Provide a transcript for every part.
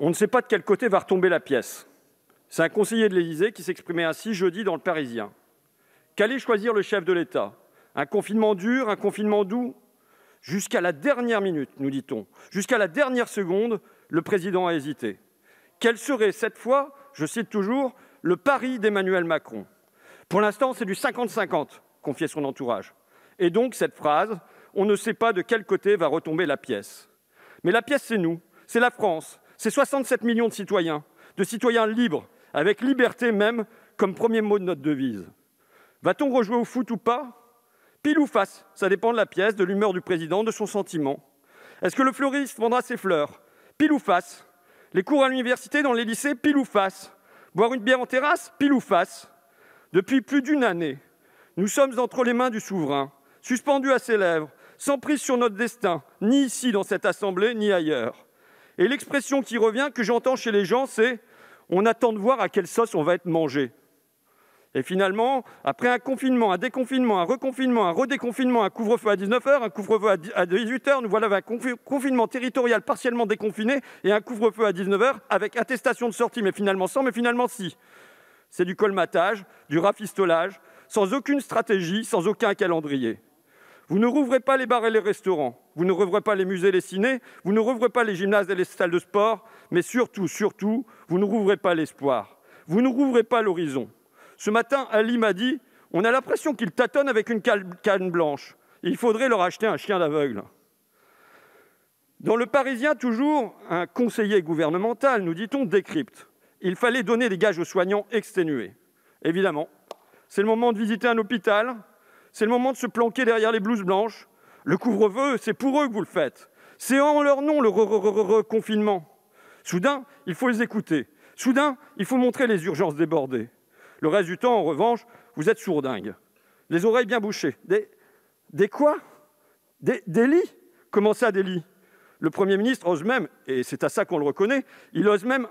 On ne sait pas de quel côté va retomber la pièce. C'est un conseiller de l'Élysée qui s'exprimait ainsi jeudi dans Le Parisien. Qu'allait choisir le chef de l'État? Un confinement dur, un confinement doux? Jusqu'à la dernière minute, nous dit-on, jusqu'à la dernière seconde, le président a hésité. Quel serait cette fois, je cite toujours, le pari d'Emmanuel Macron? Pour l'instant, c'est du 50-50, confiait son entourage. Et donc cette phrase, on ne sait pas de quel côté va retomber la pièce. Mais la pièce, c'est nous, c'est la France, c'est 67 millions de citoyens libres, avec liberté même comme premier mot de notre devise. Va-t-on rejouer au foot ou pas? Pile ou face, ça dépend de la pièce, de l'humeur du président, de son sentiment. Est-ce que le fleuriste vendra ses fleurs? Pile ou face. Les cours à l'université, dans les lycées, pile ou face. Boire une bière en terrasse? Pile ou face. Depuis plus d'une année, nous sommes entre les mains du souverain, suspendus à ses lèvres, sans prise sur notre destin, ni ici dans cette assemblée, ni ailleurs. Et l'expression qui revient, que j'entends chez les gens, c'est « on attend de voir à quelle sauce on va être mangé ». Et finalement, après un confinement, un déconfinement, un reconfinement, un redéconfinement, un couvre-feu à 19h, un couvre-feu à 18h, nous voilà avec un confinement territorial partiellement déconfiné et un couvre-feu à 19h avec attestation de sortie, mais finalement sans, mais finalement si. C'est du colmatage, du rafistolage, sans aucune stratégie, sans aucun calendrier. Vous ne rouvrez pas les bars et les restaurants, vous ne rouvrez pas les musées et les cinés, vous ne rouvrez pas les gymnases et les salles de sport, mais surtout, vous ne rouvrez pas l'espoir, vous ne rouvrez pas l'horizon. Ce matin, Ali m'a dit « on a l'impression qu'ils tâtonnent avec une canne blanche. Il faudrait leur acheter un chien d'aveugle. » Dans Le Parisien, toujours, un conseiller gouvernemental, nous dit-on, décrypte. Il fallait donner des gages aux soignants exténués. Évidemment, c'est le moment de visiter un hôpital, c'est le moment de se planquer derrière les blouses blanches. Le couvre-feu, c'est pour eux que vous le faites. C'est en leur nom le reconfinement. Soudain, il faut les écouter. Soudain, il faut montrer les urgences débordées. Le reste du temps, en revanche, vous êtes sourdingue. Les oreilles bien bouchées. Des quoi? Des lits? Comment ça, des lits? Le Premier ministre ose même, et c'est à ça qu'on le reconnaît, il ose même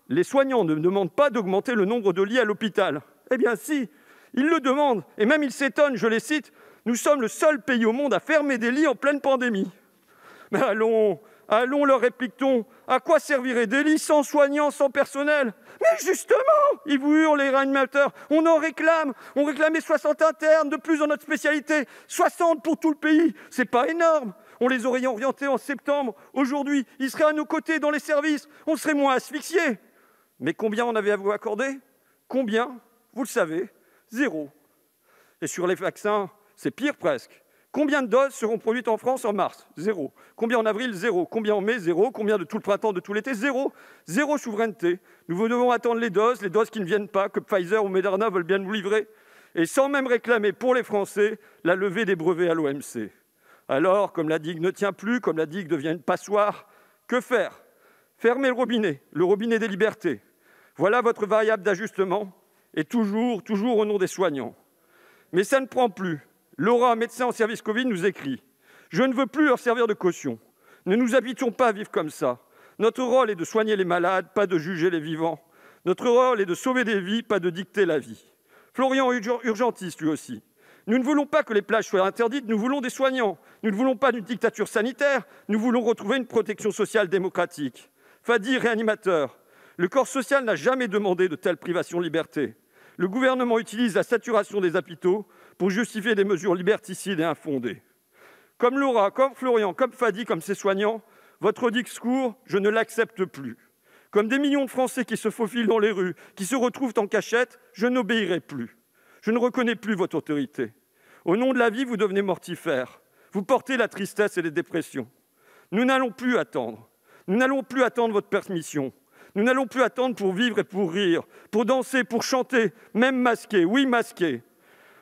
les soignants ne demandent pas d'augmenter le nombre de lits à l'hôpital. Eh bien si, ils le demandent, et même ils s'étonnent, je les cite, « Nous sommes le seul pays au monde à fermer des lits en pleine pandémie. » Mais allons, leur réplique-t-on, à quoi serviraient des lits sans soignants, sans personnel? Mais justement, ils vous hurlent les réanimateurs, on en réclame, on réclamait 60 internes de plus dans notre spécialité, 60 pour tout le pays, c'est pas énorme. On les aurait orientés en septembre, aujourd'hui, ils seraient à nos côtés dans les services, on serait moins asphyxiés. Mais combien en avez-vous accordé? Combien? Vous le savez, 0. Et sur les vaccins, c'est pire presque. Combien de doses seront produites en France en mars? 0. Combien en avril? 0. Combien en mai? 0. Combien de tout le printemps, de tout l'été? 0. 0 souveraineté. Nous devons attendre les doses qui ne viennent pas, que Pfizer ou Moderna veulent bien nous livrer, et sans même réclamer pour les Français la levée des brevets à l'OMC. Alors, comme la digue ne tient plus, comme la digue devient une passoire, que faire? Fermer le robinet des libertés. Voilà votre variable d'ajustement, et toujours au nom des soignants. Mais ça ne prend plus. Laura, médecin en service Covid, nous écrit « Je ne veux plus leur servir de caution. Ne nous habituons pas à vivre comme ça. Notre rôle est de soigner les malades, pas de juger les vivants. Notre rôle est de sauver des vies, pas de dicter la vie. » Florian, urgentiste lui aussi. « Nous ne voulons pas que les plages soient interdites, nous voulons des soignants. Nous ne voulons pas d'une dictature sanitaire, nous voulons retrouver une protection sociale démocratique. » Fadi, réanimateur. « Le corps social n'a jamais demandé de telles privations de liberté. Le gouvernement utilise la saturation des hôpitaux pour justifier des mesures liberticides et infondées. » Comme Laura, comme Florian, comme Fadi, comme ses soignants, votre discours, je ne l'accepte plus. Comme des millions de Français qui se faufilent dans les rues, qui se retrouvent en cachette, je n'obéirai plus. Je ne reconnais plus votre autorité. Au nom de la vie, vous devenez mortifère. Vous portez la tristesse et les dépressions. Nous n'allons plus attendre. Nous n'allons plus attendre votre permission. Nous n'allons plus attendre pour vivre et pour rire, pour danser, pour chanter, même masqué, oui masqué.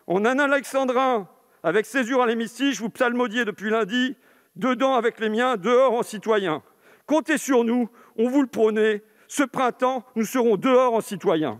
En un alexandrin, avec césure à l'hémicycle, je vous psalmodiez depuis lundi, dedans avec les miens, dehors en citoyens. Comptez sur nous, on vous le prônait. Ce printemps, nous serons dehors en citoyens.